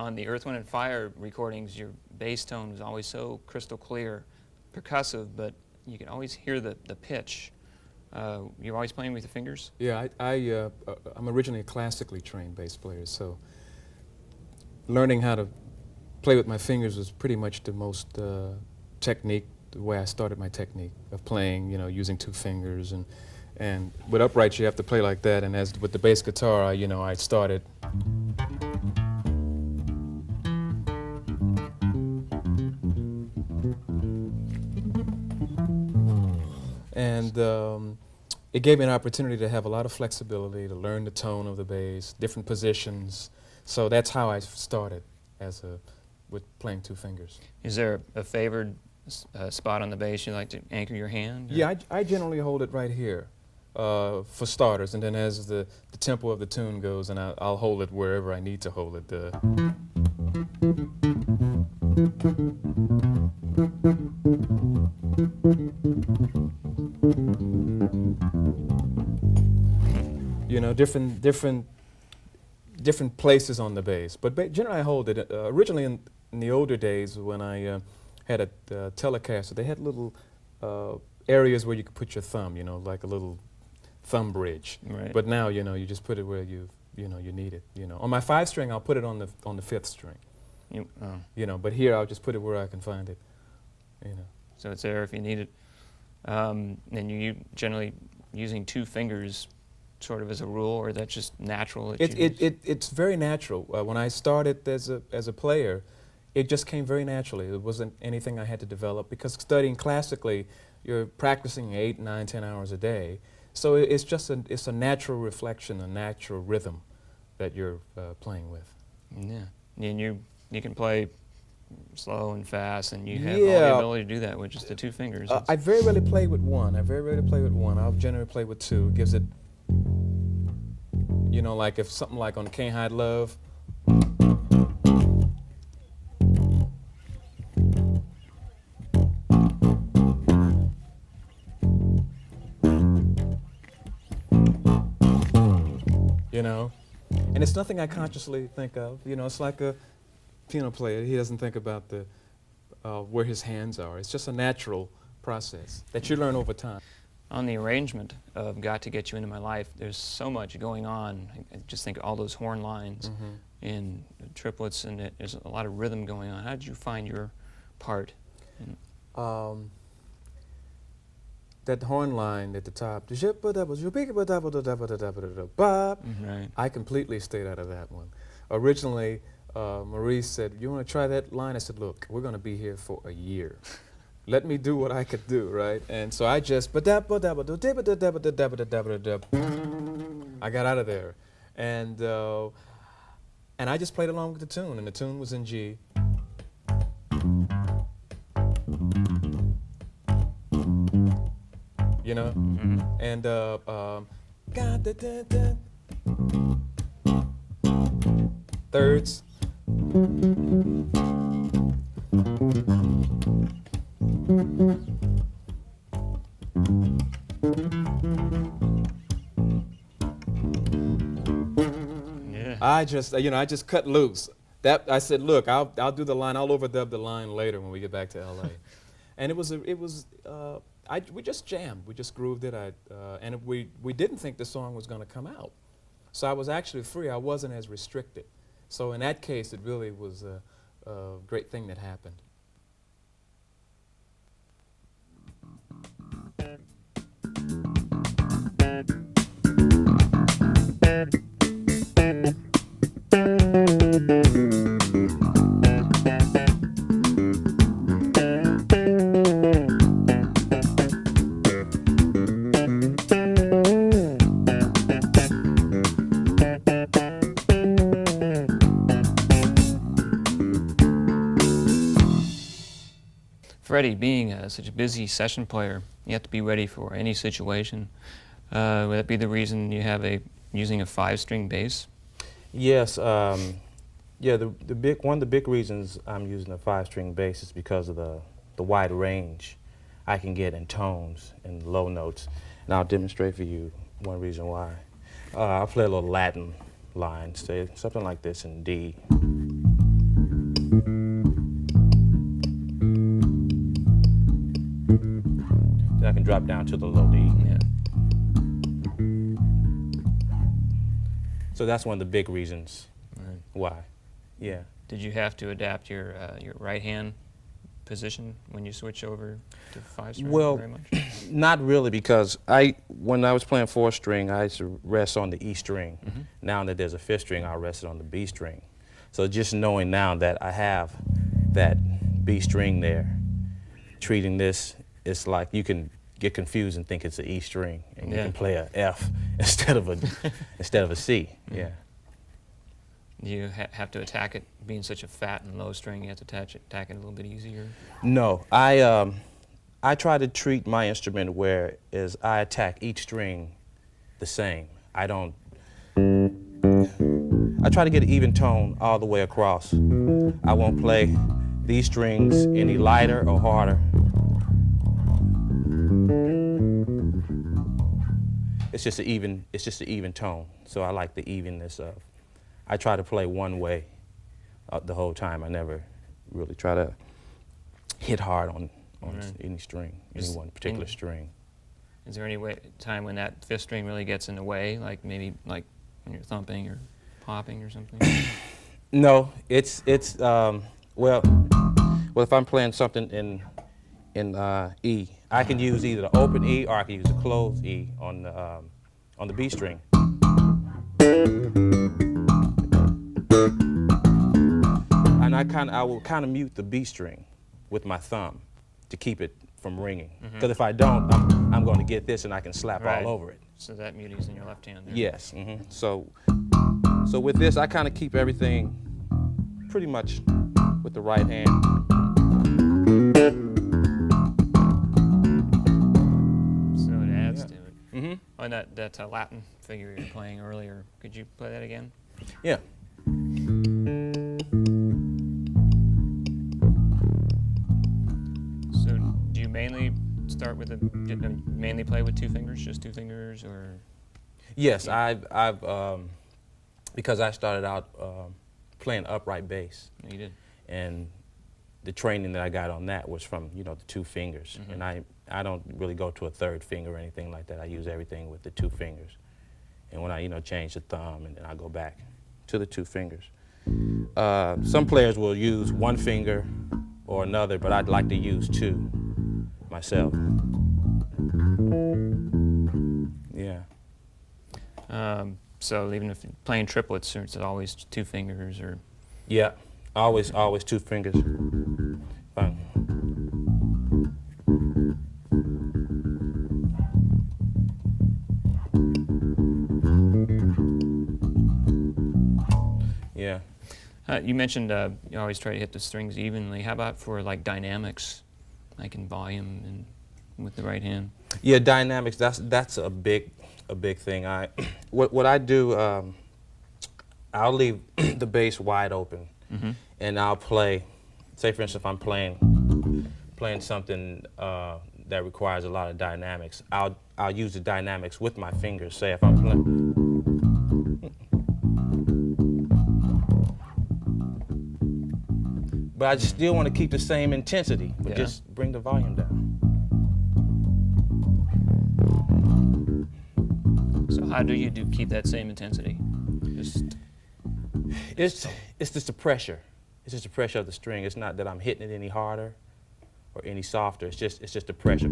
on the Earth, Wind and Fire recordings, your bass tone was always so crystal clear, percussive, but you can always hear the pitch. You're always playing with your fingers? Yeah, I'm originally a classically trained bass player, so learning how to play with my fingers was pretty much the most technique, the way I started my technique of playing, you know, using two fingers. And with uprights, you have to play like that, and as with the bass guitar, I started. And it gave me an opportunity to have a lot of flexibility, to learn the tone of the bass, different positions. So that's how I started with playing two fingers. Is there a favored spot on the bass you like to anchor your hand? Or? Yeah, I generally hold it right here for starters, and then as the tempo of the tune goes, and I'll hold it wherever I need to hold it. You know, different places on the bass, but generally I hold it. Originally in the older days when I had a Telecaster, they had little areas where you could put your thumb, you know, like a little thumb bridge. Right. But now, you know, you just put it where you need it. You know, on my 5-string, I'll put it on the 5th string. You know, but here I'll just put it where I can find it. You know. So it's there if you need it. And you generally using two fingers, sort of as a rule, or that's just natural? It's very natural. When I started as a player, it just came very naturally. It wasn't anything I had to develop, because studying classically, you're practicing 8, 9, 10 hours a day. So it's just it's a natural reflection, a natural rhythm that you're playing with. Yeah, and you can play slow and fast, and you have all the ability to do that with just the two fingers. I very rarely play with one. I'll generally play with two. It gives it, you know, like if something like on Can't Hide Love. You know, and it's nothing I consciously think of. You know, it's like a piano player. He doesn't think about the where his hands are. It's just a natural process that you learn over time. On the arrangement of Got to Get You Into My Life, there's so much going on. I just think all those horn lines in triplets, and there's a lot of rhythm going on. How did you find your part? That horn line at the top, Right. I completely stayed out of that one. Originally, Maurice said, "You want to try that line?" I said, "Look, we're going to be here for a year. Let me do what I could do, right?" And so I just, I got out of there. And I just played along with the tune, and the tune was in G. You know? And thirds. Yeah. I just cut loose. I said, look, I'll do the line. I'll overdub the line later when we get back to L.A. And we just jammed. We just grooved it. And we didn't think the song was going to come out. So I was actually free. I wasn't as restricted. So in that case, it really was a great thing that happened. Freddie, being such a busy session player, you have to be ready for any situation. Would that be the reason you have using a 5-string bass? Yes. Yeah. One of the big reasons I'm using a 5-string bass is because of the wide range I can get in tones and low notes. And I'll demonstrate for you one reason why. I'll play a little Latin line, say something like this in D. I can drop down to the low D. Yeah. So that's one of the big reasons Right. why. Yeah. Did you have to adapt your right hand position when you switch over to 5-string Well, very much? Not really, because when I was playing 4-string, I used to rest on the E string. Mhm. Now that there's a 5th string, I'll rest it on the B string. So just knowing now that I have that B string there, treating this, it's like you can get confused and think it's an E string, and you Yeah. can play a F instead of a C. Yeah. Do you have to attack it being such a fat and low string? You have to attack it a little bit easier. No, I try to treat my instrument where is I attack each string the same. I try to get an even tone all the way across. I won't play these strings any lighter or harder. It's just an even tone. So I like the evenness of. I try to play one way the whole time. I never really try to hit hard on Right. any string, Is- any one particular and- string. Is there any time when that 5th string really gets in the way, like maybe like when you're thumping or popping or something? No, it's well, if I'm playing something in E, I can use either the open E or I can use the closed E on the B string. And I will kind of mute the B string with my thumb to keep it from ringing. Because if I don't, I'm going to get this and I can slap Right. all over it. So that muting's in your left hand there. Yes. So with this, I kind of keep everything pretty much with the right hand. So it adds to it. Mm-hmm. Oh, and that Latin figure you were playing earlier, could you play that again? Yeah. So do you mainly start with mainly play with 2 fingers, just 2 fingers, or? Yes, I've because I started out playing upright bass, No, you did. and the training that I got on that was from the 2 fingers, and I don't really go to a 3rd finger or anything like that. I use everything with the 2 fingers, and when I change the thumb, and then I go back to the 2 fingers. Some players will use 1 finger or another, but I'd like to use 2 myself. Yeah. So even if you're playing triplets, it's always 2 fingers, or Yeah, always 2 fingers. Fine. Yeah. you mentioned you always try to hit the strings evenly. How about for like dynamics, like in volume and with the right hand? Yeah, dynamics. That's a big thing. What I do, I'll leave the bass wide open, and I'll play. Say for instance, if I'm playing something that requires a lot of dynamics, I'll use the dynamics with my fingers. Say if I'm playing. But I still want to keep the same intensity, but Yeah. just bring the volume down. So how do you keep that same intensity? Just It's just the pressure. It's just the pressure of the string. It's not that I'm hitting it any harder or any softer. It's just the pressure.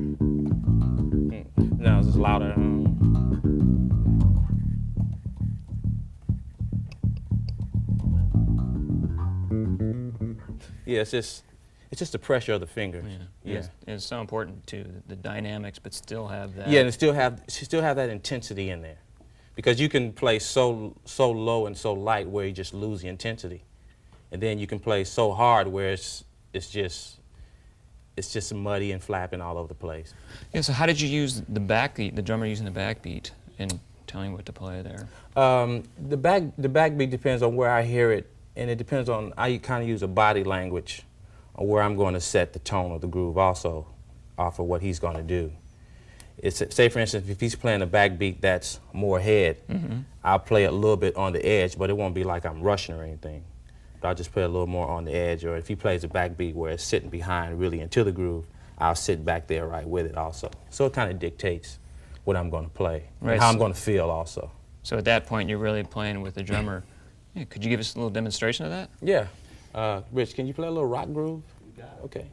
Now it's just louder. Yeah, it's just the pressure of the fingers. Yeah. It's so important to the dynamics, but still have that. Yeah, and still have that intensity in there, because you can play so low and so light where you just lose the intensity, and then you can play so hard where it's just muddy and flapping all over the place. Yeah. So how did you use the backbeat? The drummer using the backbeat in telling what to play there. The backbeat depends on where I hear it, and it depends on, I kind of use a body language on where I'm going to set the tone of the groove also off of what he's going to do. Say for instance, if he's playing a backbeat that's more head, I'll play it a little bit on the edge, but it won't be like I'm rushing or anything. But I'll just play a little more on the edge. Or if he plays a backbeat where it's sitting behind really into the groove, I'll sit back there right with it also. So it kind of dictates what I'm going to play Right, and how I'm so- going to feel also. So at that point, you're really playing with the drummer. Yeah, could you give us a little demonstration of that? Yeah. Rich, can you play a little rock groove? Okay.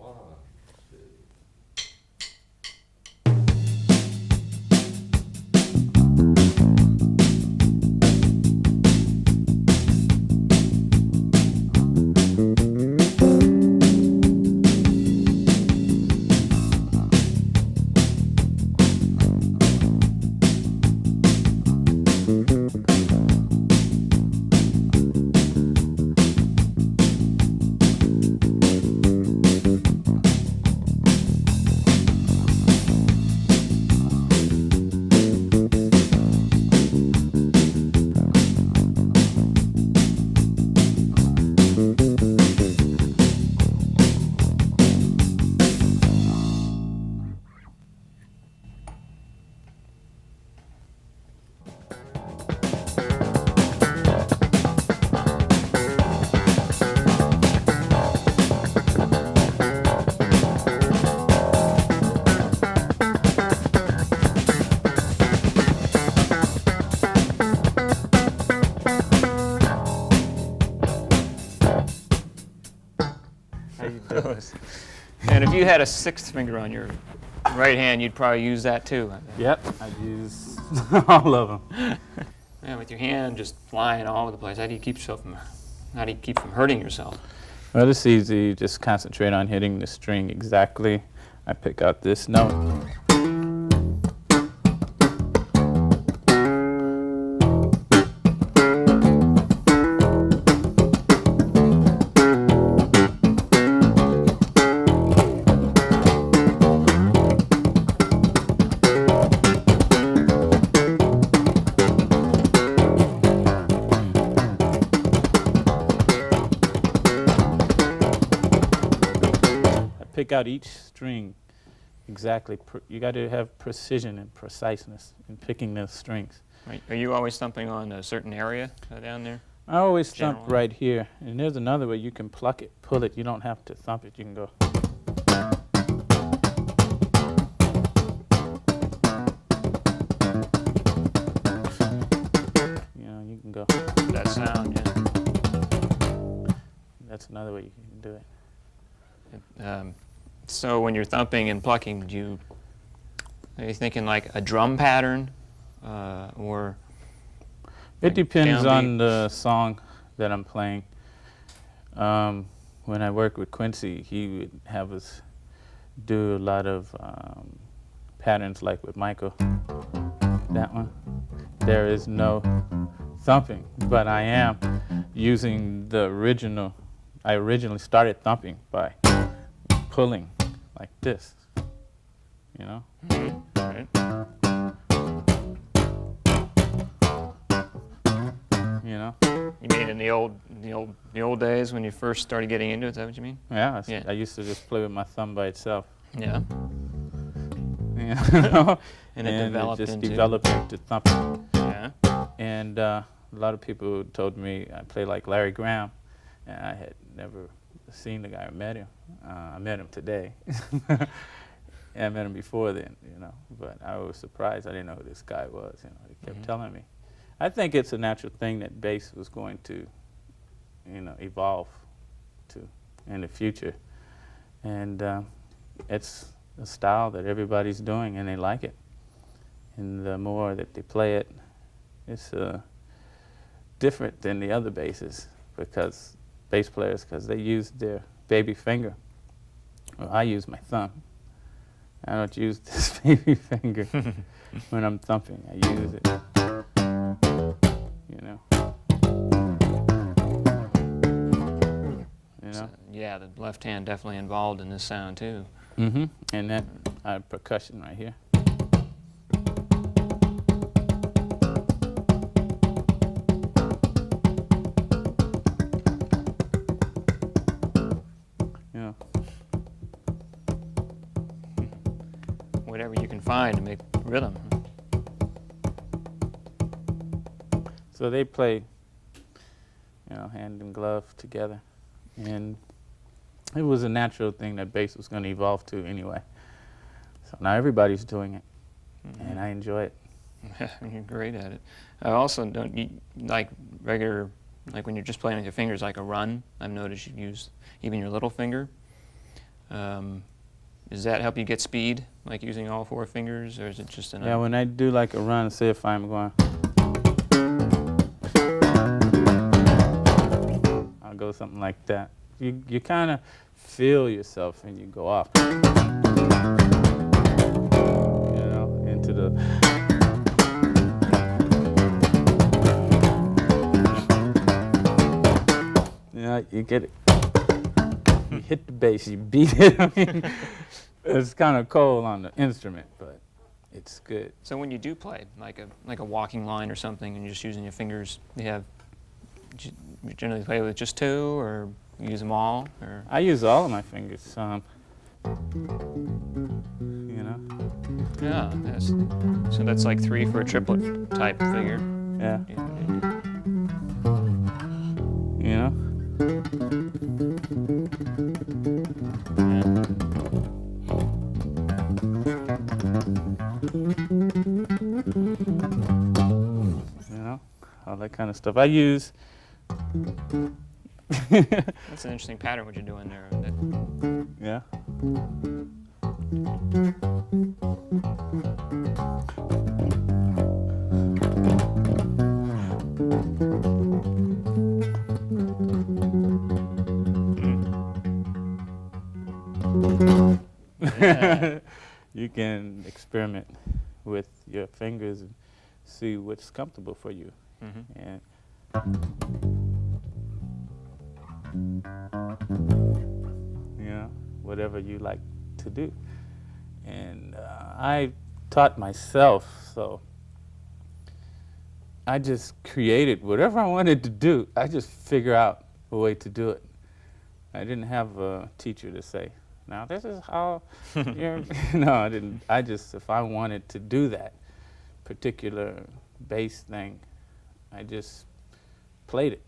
And if you had a sixth finger on your right hand, you'd probably use that too. Yep, I use all of them. Yeah, with your hand just flying all over the place. How do you keep from hurting yourself? Well, it's easy. Just concentrate on hitting the string exactly. I pick out this note. Pick out each string exactly. You got to have precision and preciseness in picking those strings. Right. Are you always thumping on a certain area down there? I always thump Generally. right here. And there's another way you can pluck it, pull it. You don't have to thump it. You can go. You know, you can go. That sound, yeah. That's another way you can do it. So when you're thumping and plucking, are you thinking like a drum pattern, or? It like depends downbeat? on the song that I'm playing. When I worked with Quincy, he would have us do a lot of patterns like with Michael. That one. There is no thumping, but I am using the original. I originally started thumping by pulling like this, you know? Right. You know? You mean in the old days when you first started getting into it? Is that what you mean? Yeah, Yeah. I used to just play with my thumb by itself. Yeah. You know? And it developed just into. developed into thumping. Yeah. And a lot of people told me I play like Larry Graham, and I had never seen the guy or met him. I met him today. And I met him before then, you know. But I was surprised. I didn't know who this guy was. You know, he kept telling me. I think it's a natural thing that bass was going to, you know, evolve to in the future. And it's a style that everybody's doing, and they like it. And the more that they play it, it's different than the other basses, because bass players, because they use their baby finger. Well, I use my thumb. I don't use this baby finger when I'm thumping. I use it, you know. You know. So, yeah, the left hand definitely involved in this sound too. Mm-hmm. And that percussion right here. You know. Whatever you can find to make rhythm. So they play, you know, hand in glove together. And it was a natural thing that bass was going to evolve to anyway. So now everybody's doing it, and I enjoy it. You're great at it. I also don't you, like regular, like when you're just playing with your fingers, like a run. I've noticed you use even your little finger. Does that help you get speed, like using all 4 fingers, or is it just enough? Yeah, when I do like a run, say if I'm going, I'll go something like that. You kind of feel yourself and you go off, you know, into the. Yeah, you get it. You hit the bass, you beat it. I mean, it's kind of cold on the instrument, but it's good. So when you do play, like a walking line or something, and you're just using your fingers, you generally play with just 2, or you use them all, or? I use all of my fingers. You know. Yeah, so that's like 3 for a triplet type figure. Yeah. Yeah. You know. You know, all that kind of stuff. I use. That's an interesting pattern what you're doing there. Yeah. Yeah. You can experiment with your fingers and see what's comfortable for you. Mm-hmm. And you know, whatever you like to do. And I taught myself, so I just created whatever I wanted to do. I just figure out a way to do it. I didn't have a teacher to say, now this is how you're, no, I didn't. I just, if I wanted to do that particular bass thing, I just played it.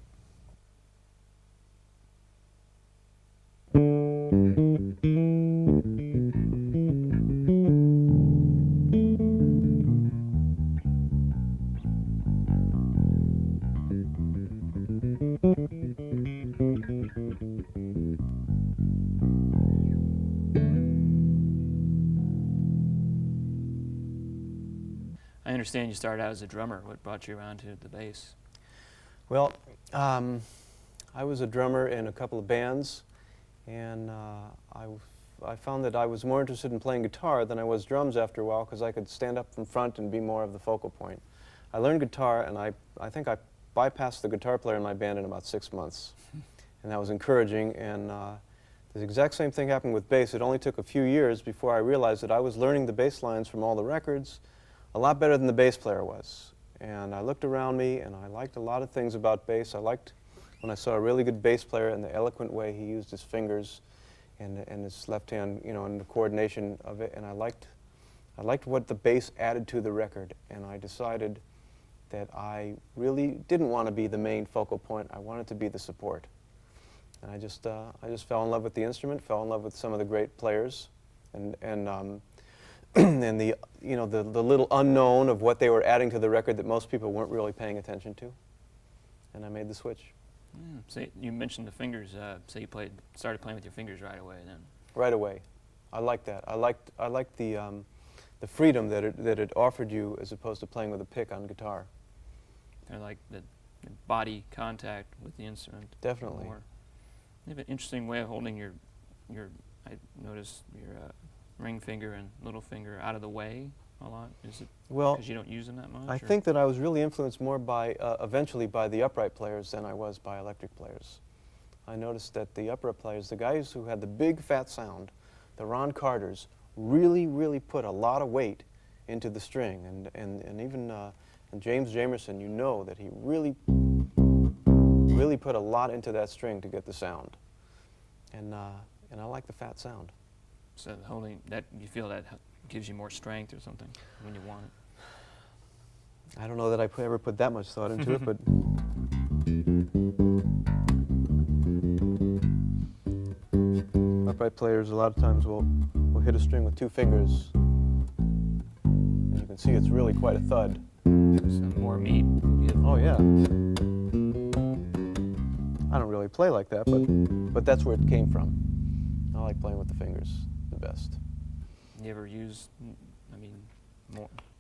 I understand you started out as a drummer. What brought you around to the bass? Well, I was a drummer in a couple of bands, and I found that I was more interested in playing guitar than I was drums after a while, because I could stand up from front and be more of the focal point. I learned guitar, and I think I bypassed the guitar player in my band in about 6 months, and that was encouraging. And the exact same thing happened with bass. It only took a few years before I realized that I was learning the bass lines from all the records a lot better than the bass player was. And I looked around me, and I liked a lot of things about bass. I liked when I saw a really good bass player and the eloquent way he used his fingers and his left hand, you know, and the coordination of it. And I liked what the bass added to the record. And I decided that I really didn't want to be the main focal point. I wanted to be the support. And I just fell in love with the instrument, fell in love with some of the great players, and and the little unknown of what they were adding to the record that most people weren't really paying attention to. And I made the switch. Yeah. So you mentioned the fingers. So you started playing with your fingers right away then. Right away. I liked that. I liked the freedom that it offered you as opposed to playing with a pick on guitar. Kind of like the body contact with the instrument. Definitely. More. You have an interesting way of holding your I noticed your ring finger and little finger out of the way a lot. Is it Well, because you don't use them that much? I or? think that I was really influenced more by, eventually by the upright players than I was by electric players. I noticed that the upright players, the guys who had the big fat sound, the Ron Carters, really, really put a lot of weight into the string. And even and James Jamerson, you know that he really put a lot into that string to get the sound. And I like the fat sound. So holding that, you feel that gives you more strength or something when you want it. I don't know that I ever put that much thought into it, but upright players a lot of times will hit a string with 2 fingers can see it's really quite a thud. Some more meat. Oh yeah. I don't really play like that, but that's where it came from. I like playing with the fingers the best. You ever use, I mean,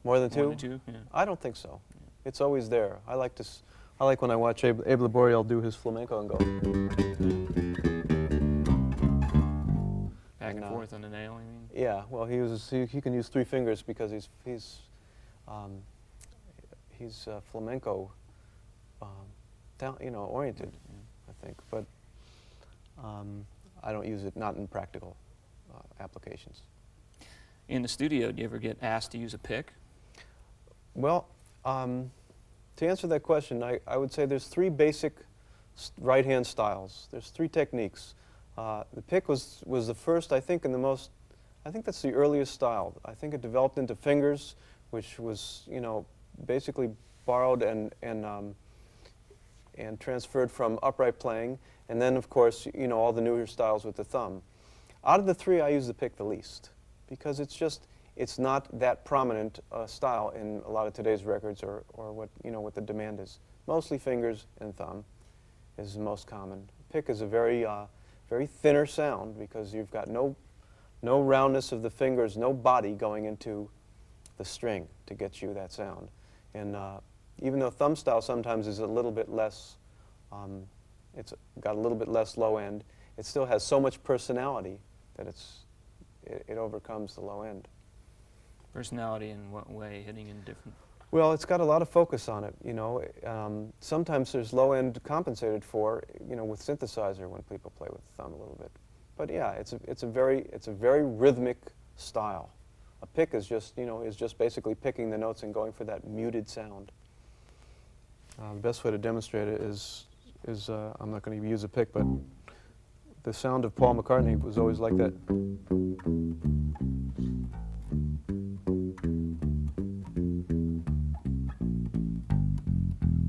More than two? More than two? Yeah. I don't think so. It's always there. I like to. I like when I watch Abe Laboriel do his flamenco and go. Back and And, forth on the nail, I mean? Yeah. Well, he can use 3 fingers because he's flamenco, oriented. I think, but I don't use it not in practical applications. In the studio, do you ever get asked to use a pick? Well, to answer that question, I would say there's 3 basic right-hand styles. There's 3 techniques. The pick was the first, I think, I think that's the earliest style. I think it developed into fingers, which was, basically borrowed and transferred from upright playing, and then, of course, all the newer styles with the thumb. Out of the 3, I use the pick the least, because it's not that prominent style in a lot of today's records or what the demand is. Mostly fingers and thumb is the most common. Pick is a very thinner sound because you've got no roundness of the fingers, no body going into the string to get you that sound. And even though thumb style sometimes is a little bit less, it's got a little bit less low end, it still has so much personality that it overcomes the low end. Personality in what way? Hitting in different... Well, it's got a lot of focus on it, sometimes there's low end compensated for, with synthesizer when people play with the thumb a little bit. But yeah, it's a very rhythmic style. A pick is just basically picking the notes and going for that muted sound. The best way to demonstrate it is I'm not going to use a pick, but the sound of Paul McCartney was always like that.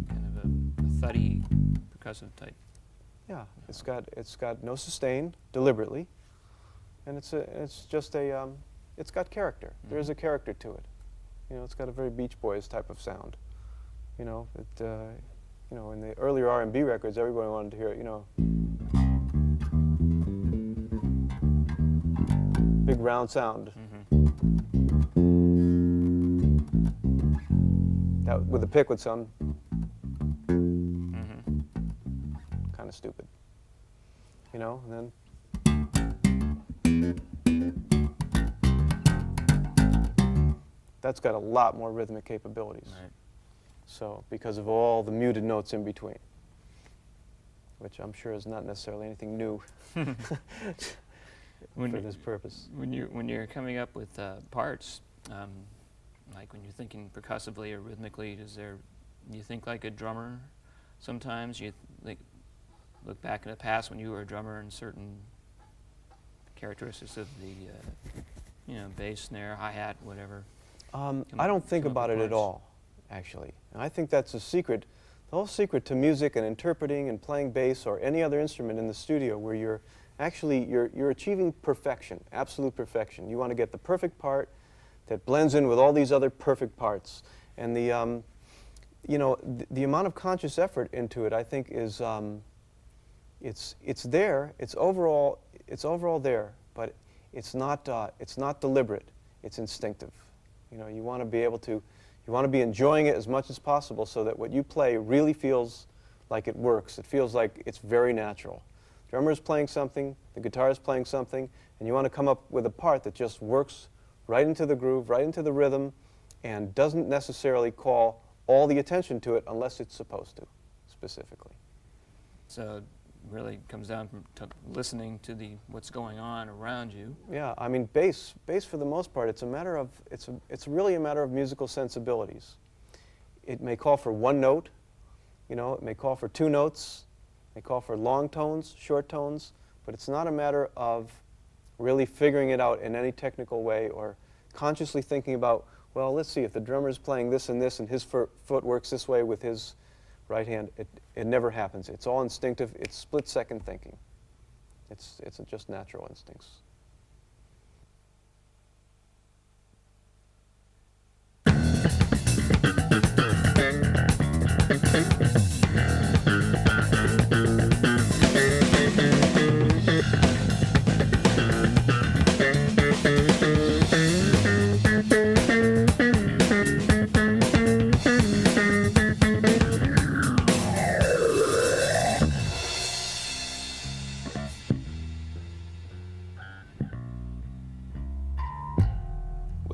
Kind of a thuddy, percussive type. Yeah, it's got no sustain deliberately, and it's got character. Mm-hmm. There is a character to it. It's got a very Beach Boys type of sound. In the earlier R&B records, everybody wanted to hear it. Big round sound. That with the pick would sound kind of stupid. And then that's got a lot more rhythmic capabilities. Right. So, because of all the muted notes in between, which I'm sure is not necessarily anything new for this purpose. When you're coming up with parts, like when you're thinking percussively or rhythmically, do you think like a drummer sometimes? You look back in the past when you were a drummer and certain characteristics of the bass, snare, hi-hat, whatever. I don't think come up about with it at parts. all, actually. And I think that's a secret. The whole secret to music and interpreting and playing bass or any other instrument in the studio where you're achieving perfection, absolute perfection. You want to get the perfect part that blends in with all these other perfect parts. And the amount of conscious effort into it, I think, is it's there. It's overall there, but it's not deliberate. It's instinctive. You want to be enjoying it as much as possible so that what you play really feels like it works. It feels like it's very natural. Drummer is playing something, the guitar is playing something, and you want to come up with a part that just works right into the groove, right into the rhythm, and doesn't necessarily call all the attention to it unless it's supposed to, specifically. So it really comes down to listening to what's going on around you. Yeah, I mean, bass for the most part, it's really a matter of musical sensibilities. It may call for one note, it may call for 2 notes, it may call for long tones, short tones, but it's not a matter of really figuring it out in any technical way or consciously thinking about, well, let's see, if the drummer's playing this and his foot works this way with his right hand, it never happens. It's all instinctive. It's split-second thinking. It's just natural instincts.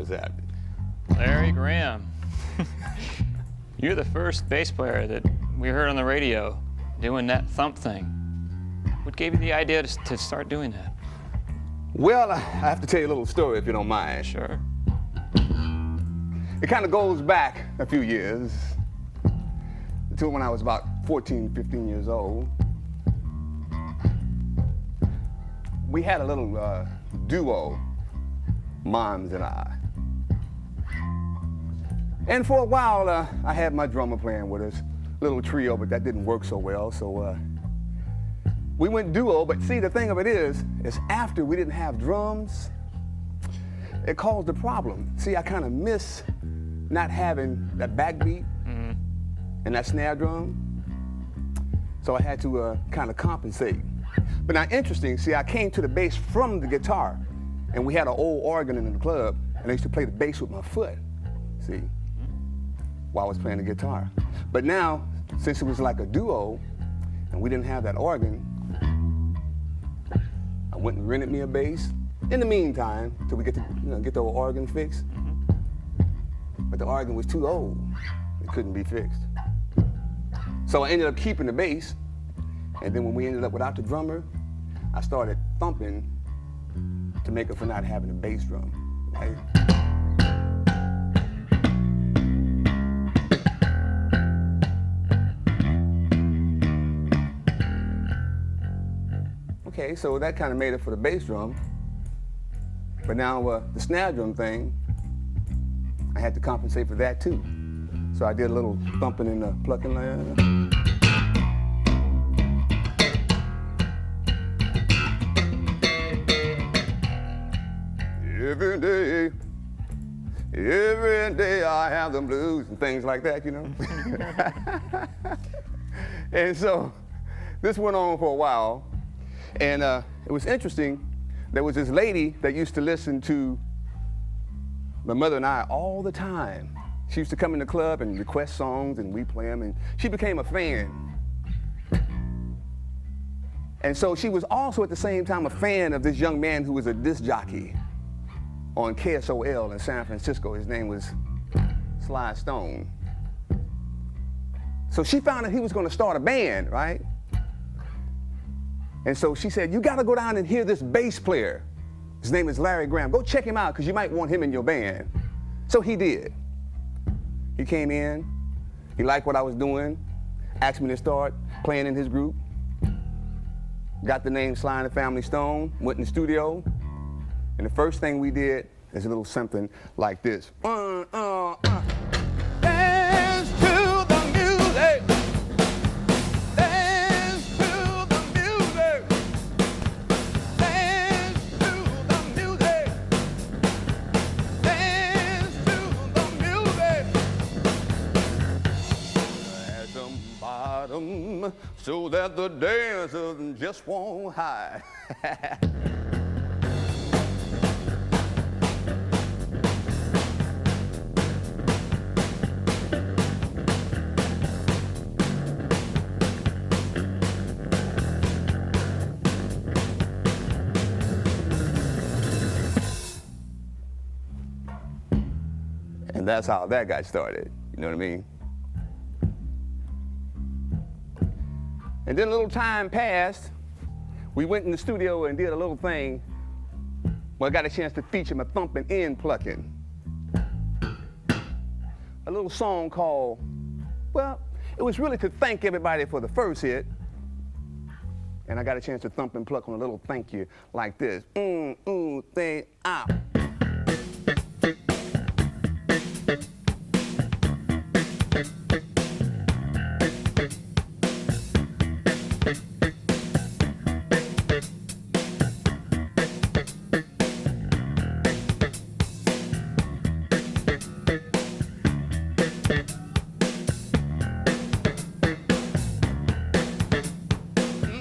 was happening. Larry Graham. You're the first bass player that we heard on the radio doing that thump thing. What gave you the idea to start doing that? Well, I have to tell you a little story if you don't mind. Sure. It kind of goes back a few years to when I was about 14, 15 years old. We had a little duo, Moms and I. And for a while, I had my drummer playing with us, little trio, but that didn't work so well. So we went duo, but see, the thing of it is after we didn't have drums, it caused a problem. See, I kind of miss not having that backbeat and that snare drum. So I had to kind of compensate. But now interesting, see, I came to the bass from the guitar, and we had an old organ in the club, and I used to play the bass with my foot, see, while I was playing the guitar. But now, since it was like a duo, and we didn't have that organ, I went and rented me a bass. In the meantime, till we get the old organ fixed. But the organ was too old. It couldn't be fixed. So I ended up keeping the bass. And then when we ended up without the drummer, I started thumping to make up for not having a bass drum. Right? Okay, so that kind of made it for the bass drum. But now the snare drum thing, I had to compensate for that too. So I did a little thumping and plucking like every day I have the blues and things like that, you know. And so this went on for a while. And it was interesting. There was this lady that used to listen to my mother and I all the time. She used to come in the club and request songs, and we play them, and she became a fan. And so she was also at the same time a fan of this young man who was a disc jockey on KSOL in San Francisco. His name was Sly Stone. So she found out he was going to start a band, right? And so she said, you got to go down and hear this bass player. His name is Larry Graham. Go check him out because you might want him in your band. So he did. He came in. He liked what I was doing, asked me to start playing in his group. Got the name Sly and the Family Stone, went in the studio. And the first thing we did is a little something like this. Dance to the music. So that the dancers just won't hide. And that's how that got started, you know what I mean? And then a little time passed. We went in the studio and did a little thing. Well, I got a chance to feature my thumping and plucking. A little song called, well, it was really to thank everybody for the first hit. And I got a chance to thump and pluck on a little thank you like this. They out.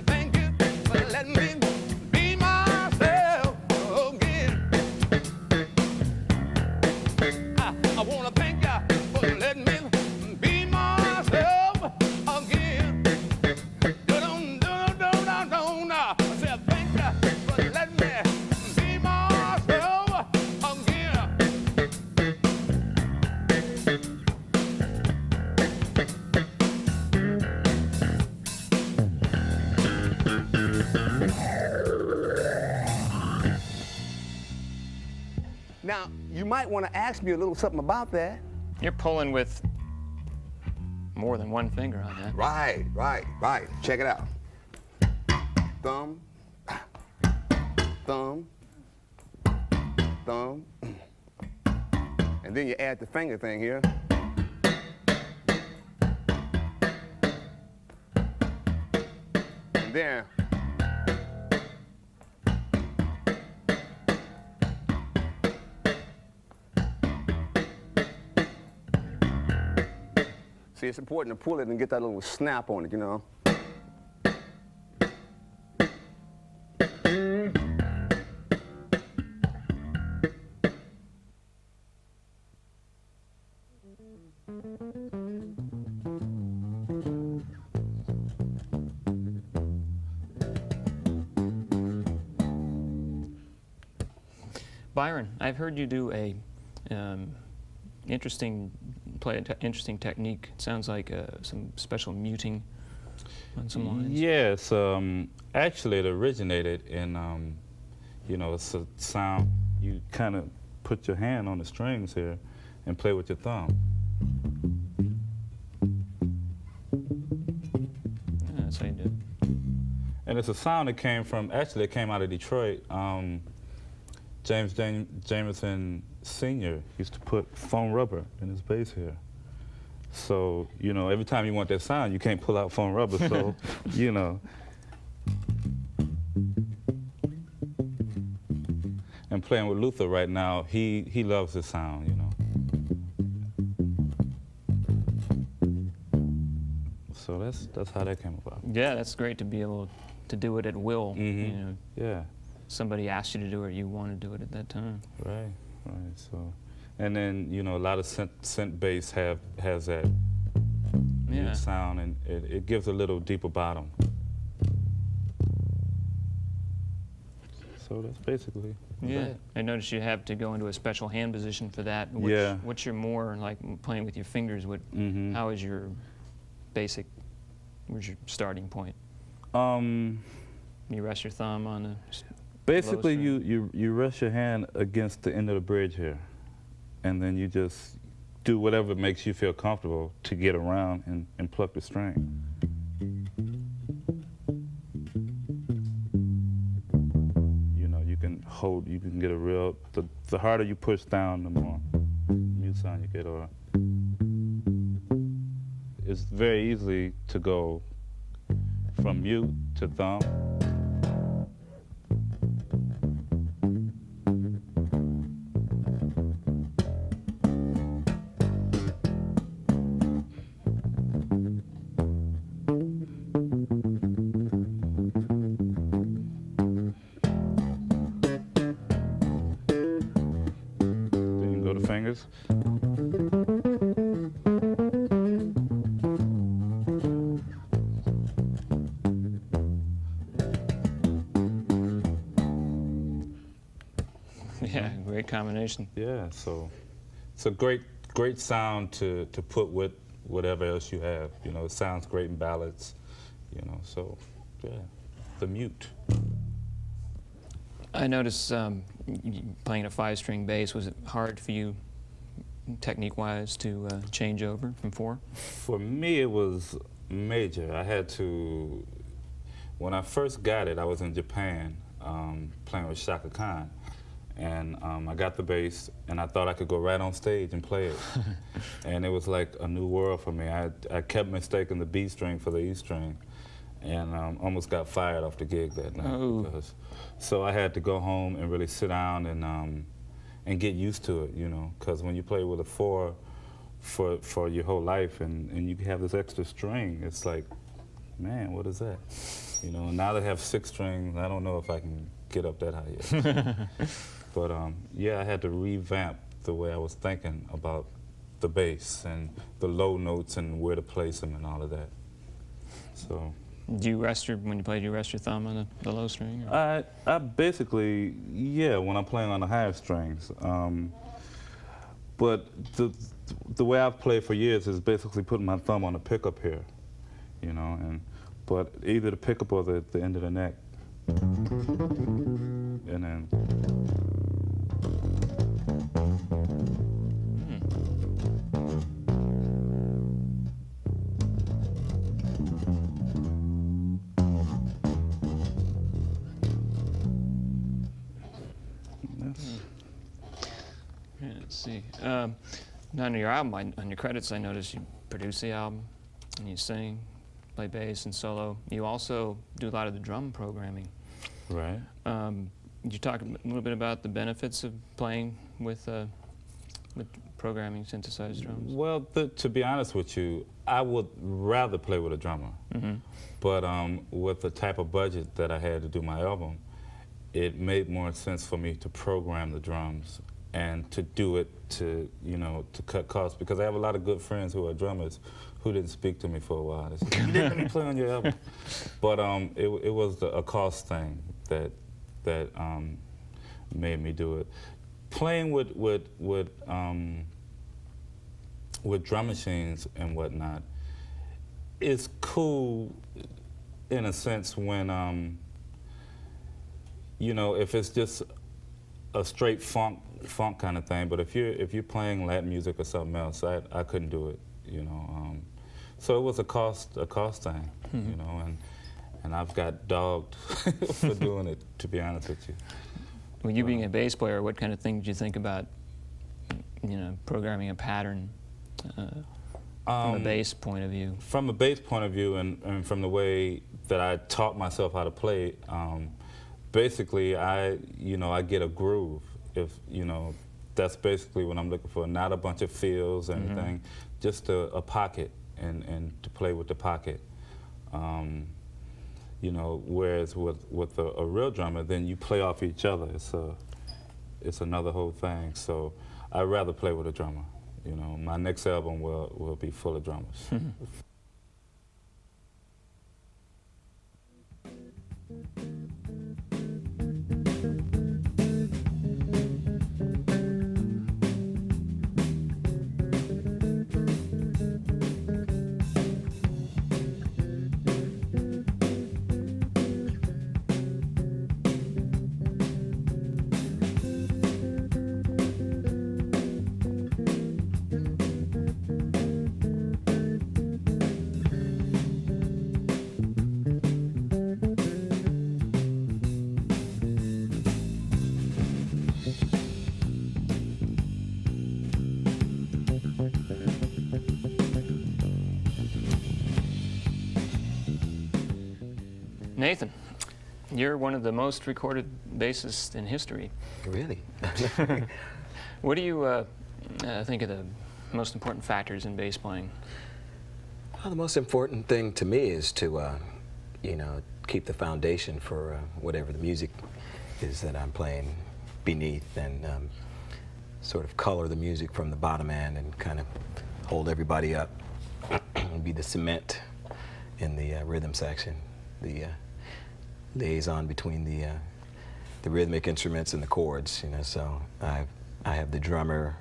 Thank you for letting me be myself again. Now, you might want to ask me a little something about that. You're pulling with more than one finger on that. Right, right, right. Check it out. Thumb, thumb, thumb. And then you add the finger thing here. And there. See, it's important to pull it and get that little snap on it, you know. Byron, I've heard you do a interesting interesting technique. It sounds like some special muting on some lines. Yes, actually it originated in, you know, it's a sound, you kind of put your hand on the strings here and play with your thumb. Yeah, that's how you do it. And it's a sound that came from, actually it came out of Detroit. James Jamerson Sr. used to put foam rubber in his bass here. So, you know, every time you want that sound, you can't pull out foam rubber, so, you know. And playing with Luther right now, he loves this sound, you know. So that's how that came about. Yeah, that's great to be able to do it at will. Mhm. You know, Yeah. somebody asked you to do it, or you want to do it at that time. Right. So, and then, you know, a lot of synth bass has that Yeah. sound, and it gives a little deeper bottom. So that's basically Yeah, that. I noticed you have to go into a special hand position for that. Yeah. What's your more like playing with your fingers? Mhm. How is your basic? Where's your starting point? You rest your thumb on the. Basically, string. you rest your hand against the end of the bridge here, and then you just do whatever makes you feel comfortable to get around and pluck the string. You know, you can hold, you can get a real, the harder you push down, the more mute sound you get, or it's very easy to go from mute to thumb. Then you can go to fingers. Yeah, great combination. Yeah, so it's a great sound to put with whatever else you have. You know, it sounds great in ballads, you know, so yeah, the mute. I noticed playing a 5-string bass. Was it hard for you, technique-wise, to change over from 4? For me, it was major. I had to, when I first got it, I was in Japan playing with Shaka Khan. And I got the bass, and I thought I could go right on stage and play it. And it was like a new world for me. I kept mistaking the B string for the E string, and almost got fired off the gig that night. Oh. So I had to go home and really sit down and get used to it, you know, because when you play with a 4 for your whole life, and you have this extra string, it's like, man, what is that? You know, and now they have 6 strings, I don't know if I can get up that high yet. But yeah, I had to revamp the way I was thinking about the bass and the low notes and where to place them and all of that. So. Do you rest when you play? Do you rest your thumb on the low string? Or? I basically, yeah, when I'm playing on the higher strings. But the way I've played for years is basically putting my thumb on the pickup here, you know, but either the pickup or the end of the neck. And then Yeah, let's see. Now on your album, on your credits, I noticed you produce the album, and you sing, play bass and solo. You also do a lot of the drum programming. Right. Could you talk a little bit about the benefits of playing with programming synthesized drums? Well, to be honest with you, I would rather play with a drummer. Mm-hmm. But with the type of budget that I had to do my album, it made more sense for me to program the drums and to do it to cut costs, because I have a lot of good friends who are drummers who didn't speak to me for a while. They said, "You didn't let me play on your album." But it was a cost thing that made me do it. Playing with drum machines and whatnot is cool in a sense when if it's just a straight funk kind of thing. But if you're playing Latin music or something else, I couldn't do it. So it was a cost thing. Mm-hmm. And I've got dogged for doing it, to be honest with you. Well, you being a bass player, what kind of thing did you think about, programming a pattern from a bass point of view? From a bass point of view, and from the way that I taught myself how to play, basically I get a groove. That's basically what I'm looking for. Not a bunch of fills or anything, just a pocket, and to play with the pocket. Whereas with a real drummer, then you play off each other. It's another whole thing. So I'd rather play with a drummer. My next album will be full of drummers. Nathan, you're one of the most recorded bassists in history. Really? What do you think are the most important factors in bass playing? Well, the most important thing to me is to, keep the foundation for whatever the music is that I'm playing beneath, and sort of color the music from the bottom end and kind of hold everybody up and be the cement in the rhythm section, the liaison between the rhythmic instruments and the chords. So I have the drummer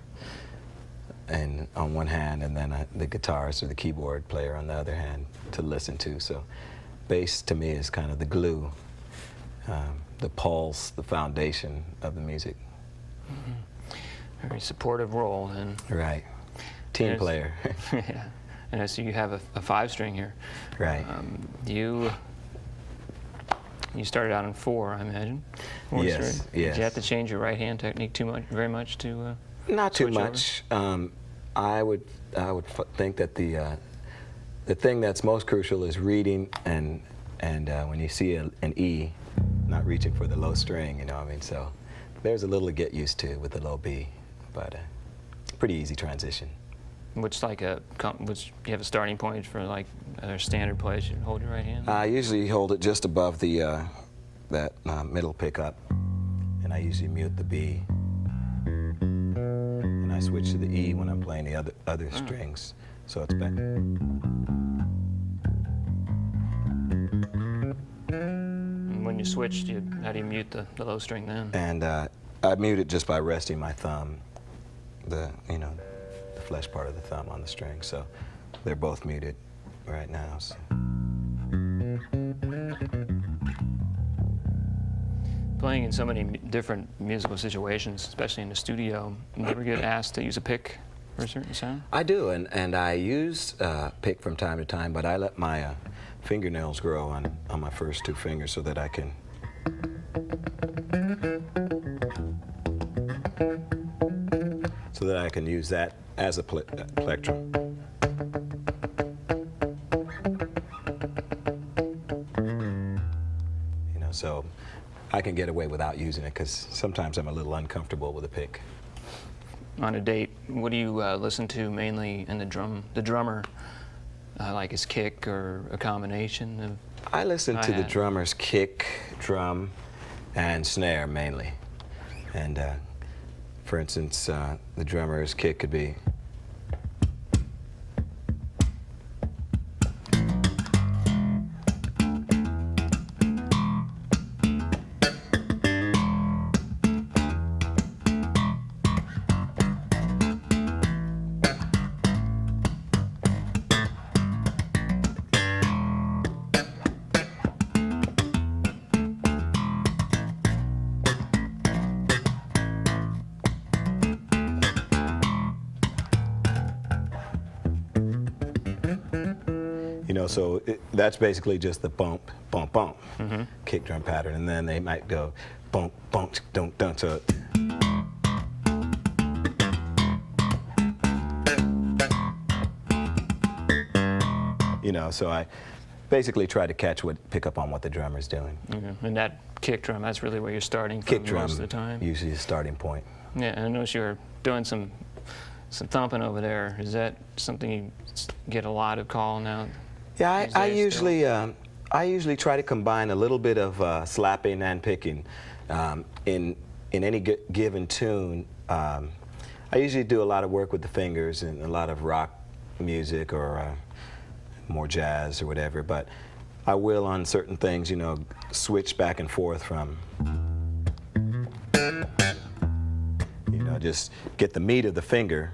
and on one hand, and then the guitarist or the keyboard player on the other hand to listen to. So bass to me is kind of the glue, the pulse, the foundation of the music. Mm-hmm. Very supportive role, and right, team player. Yeah, and I see you have a 5-string here. Right. You started out on 4, I imagine. Yes. Did you have to change your right hand technique very much to? Not too switch much. I would think that the thing that's most crucial is reading, and when you see an E, not reaching for the low string. So there's a little to get used to with the low B, but pretty easy transition. Which you have a starting point for like a standard place? You hold your right hand. I usually hold it just above the that middle pickup, and I usually mute the B. And I switch to the E when I'm playing the other strings, so it's back. And when you switch, how do you mute the low string then? And I mute it just by resting my thumb, the flesh part of the thumb on the string. So they're both muted right now. So. Playing in so many different musical situations, especially in the studio, you ever get asked to use a pick for a certain sound? I do, and I use pick from time to time, but I let my fingernails grow on my first 2 fingers so that I can. so that I can use that as a plectrum. You know, so I can get away without using it because sometimes I'm a little uncomfortable with a pick. On a date, what do you listen to mainly in the drummer? Like his kick or a combination of I listen to the hi-hat? drummer's kick, drum, and snare mainly. And for instance, the drummer's kick could be. You know, so that's basically just the bump, bump, bump kick drum pattern, and then they might go bump, bump, don't, don't. So you know, so I basically try to pick up on what the drummer's doing. And that kick drum, that's really where you're starting from Kick drum most of the time. usually the starting point. Yeah, and I noticed you're doing some thumping over there. Is that something you get a lot of call now? Yeah, these I days still? usually try to combine a little bit of slapping and picking in any given tune. I usually do a lot of work with the fingers and a lot of rock music or more jazz or whatever, but I will on certain things, you know, switch back and forth from, you know, just get the meat of the finger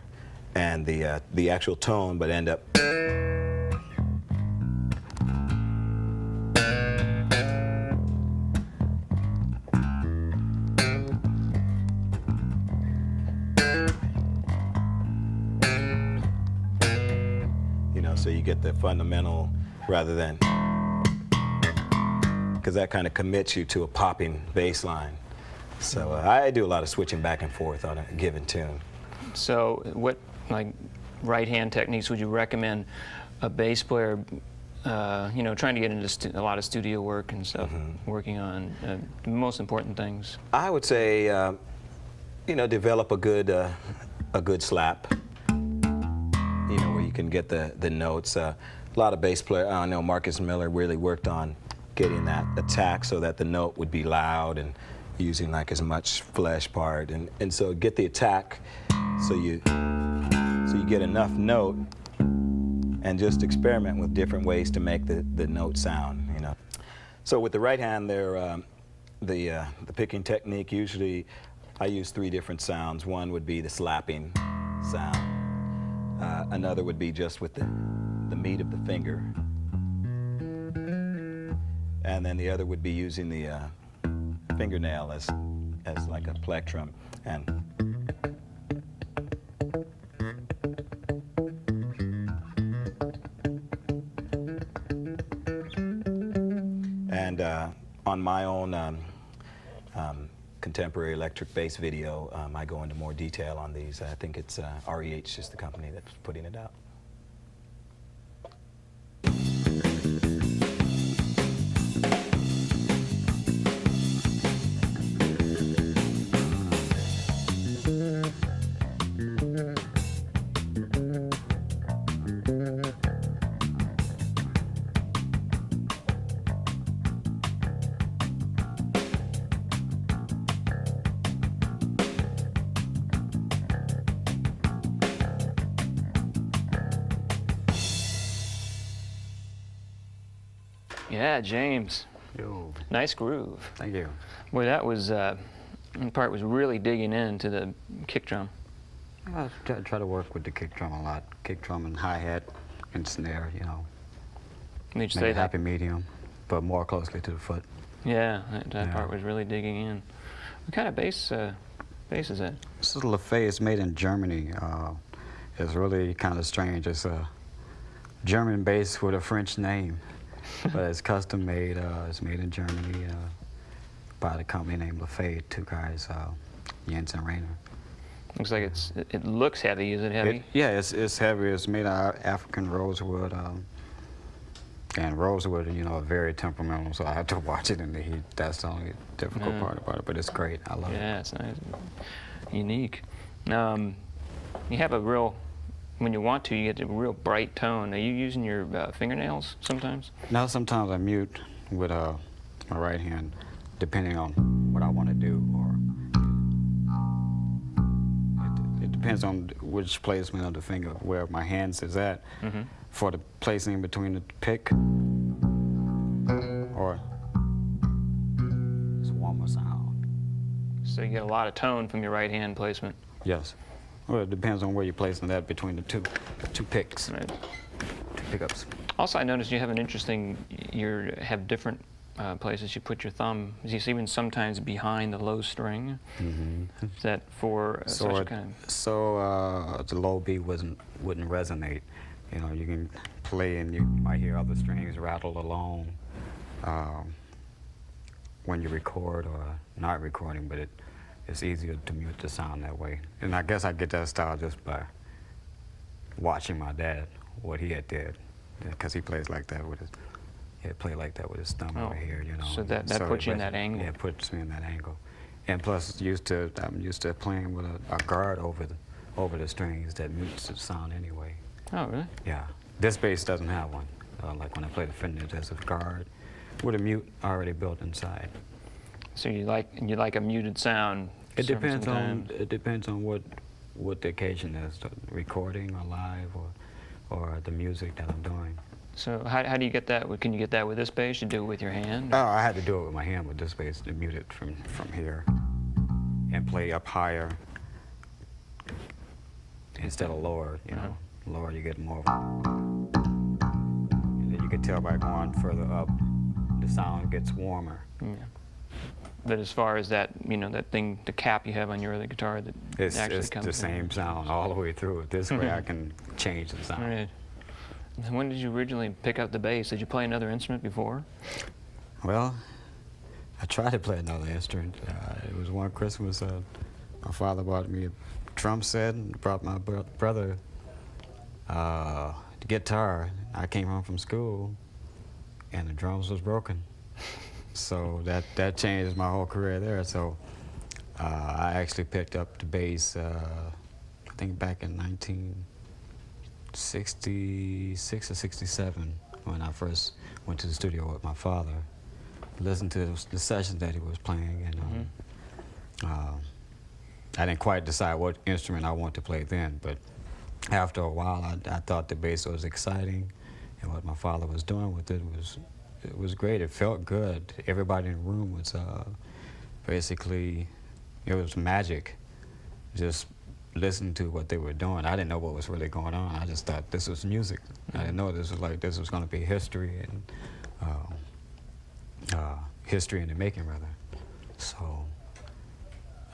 and the actual tone, but end up. You know, so you get the fundamental rather than, because that kind of commits you to a popping bass line. So I do a lot of switching back and forth on a given tune. So what, like, right-hand techniques would you recommend a bass player, you know, trying to get into a lot of studio work and stuff, working on the most important things? I would say, you know, develop a good slap. You know, where you can get the notes. A lot of bass players, I know Marcus Miller really worked on getting that attack so that the note would be loud and using like as much flesh part, and so get the attack so you get enough note and just experiment with different ways to make the note sound, you know. So with the right hand there, the picking technique, usually I use 3 different sounds. One would be the slapping sound. Another would be just with the meat of the finger. And then the other would be using the fingernail as like a plectrum. And on my own contemporary electric bass video, I go into more detail on these. I think it's REH is the company that's putting it out. Yeah, James. Yo, Nice groove. thank you. Boy, that was, part was really digging into the kick drum. I try to work with the kick drum a lot. Kick drum and hi-hat and snare, you know. Did you Make say a that? happy medium, but more closely to the foot. Yeah, that Yeah. part was really digging in. What kind of bass is that? This is LaFay. It's made in Germany. It's really kind of strange. It's a German bass with a French name, but it's custom made. It's made in Germany by the company named LaFay. 2 guys, Jens and Rainer. Looks like it looks heavy. Is it heavy? Yeah, it's heavy. It's made out of African rosewood. And rosewood, you know, are very temperamental, so I have to watch it in the heat. That's the only difficult part about it, but it's great. I love it. Yeah, it's nice. Unique. You have a real, when you want to, you get a real bright tone. Are you using your fingernails sometimes? Now sometimes I mute with my right hand, depending on what I want to do, or it depends on which placement of the finger, where my hands is at, for the placing between the pick, or it's warmer sound. So you get a lot of tone from your right hand placement. Yes. Well, it depends on where you're placing that between the two picks, Right. two pickups. Also, I noticed you have an interesting, you have different places you put your thumb. You see even sometimes behind the low string. Is that for such a kind of... So the low B wouldn't resonate. You know, you can play and you might hear other strings rattle along when you record or not recording, but it's easier to mute the sound that way. And I guess I get that style just by watching my dad, what he had did, because he plays like that with his, he'd play like that with his thumb over here, you know. So that puts you in that angle. Yeah, it puts me in that angle. And plus, I'm used to playing with a guard over the strings that mutes the sound anyway. Oh, really? Yeah. This bass doesn't have one. Like when I play the Fender, there's a guard with a mute already built inside. So you like a muted sound? It depends on what the occasion is, the recording or live or the music that I'm doing. So how do you get that? Can you get that with this bass? You do it with your hand? Oh, I had to do it with my hand with this bass to mute it from here and play up higher instead of lower, you know. Lower, you get more of a, and then you can tell by going further up, the sound gets warmer. Yeah. But as far as that, you know, that thing, the cap you have on your other guitar that actually it's comes the in. same sound all the way through. This way I can change the sound. Right. And when did you originally pick up the bass? Did you play another instrument before? Well, I tried to play another instrument. It was one Christmas, my father bought me a drum set and brought my brother the guitar. I came home from school and the drums was broken. So that changed my whole career there. So I actually picked up the bass, I think back in 1966 or 67 when I first went to the studio with my father. Listened to the sessions that he was playing, and I didn't quite decide what instrument I wanted to play then, but after a while I thought the bass was exciting, and what my father was doing with it was great. It felt good. Everybody in the room was basically, it was magic, just listening to what they were doing. I didn't know what was really going on. I just thought this was music. I didn't know this was going to be history and history in the making, rather. So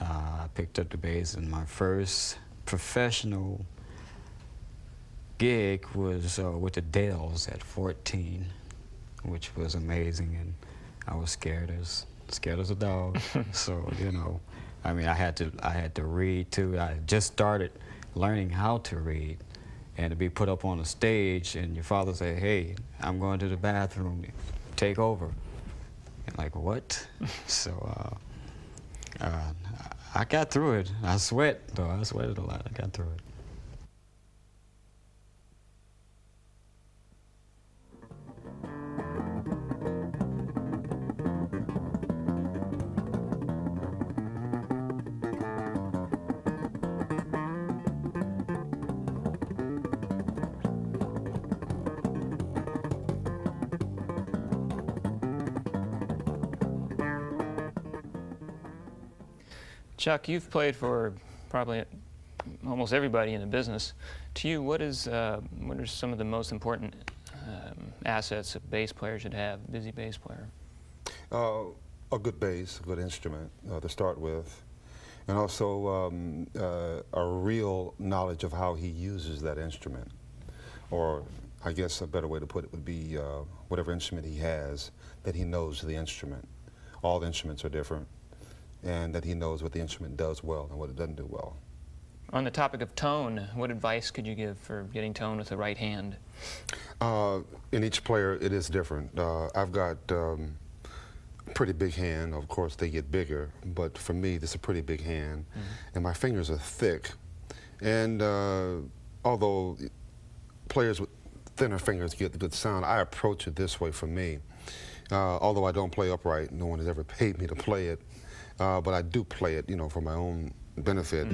I picked up the bass, and my first professional gig was with the Dells at 14, which was amazing, and I was scared as a dog. So, you know, I mean, I had to read too. I just started learning how to read, and to be put up on a stage, and your father say, "Hey, I'm going to the bathroom, take over." And like, what? So I got through it. I sweat though. I sweated a lot. I got through it. Chuck, you've played for probably almost everybody in the business. To you, what are some of the most important assets a bass player should have, busy bass player? A good bass, a good instrument to start with, and also a real knowledge of how he uses that instrument. Or I guess a better way to put it would be whatever instrument he has, that he knows the instrument. All the instruments are different, and that he knows what the instrument does well and what it doesn't do well. On the topic of tone, what advice could you give for getting tone with the right hand? In each player, it is different. I've got pretty big hand. Of course, they get bigger, but for me, this is a pretty big hand, and my fingers are thick. And although players with thinner fingers get the good sound, I approach it this way for me. Although I don't play upright, no one has ever paid me to play it, but I do play it, you know, for my own benefit.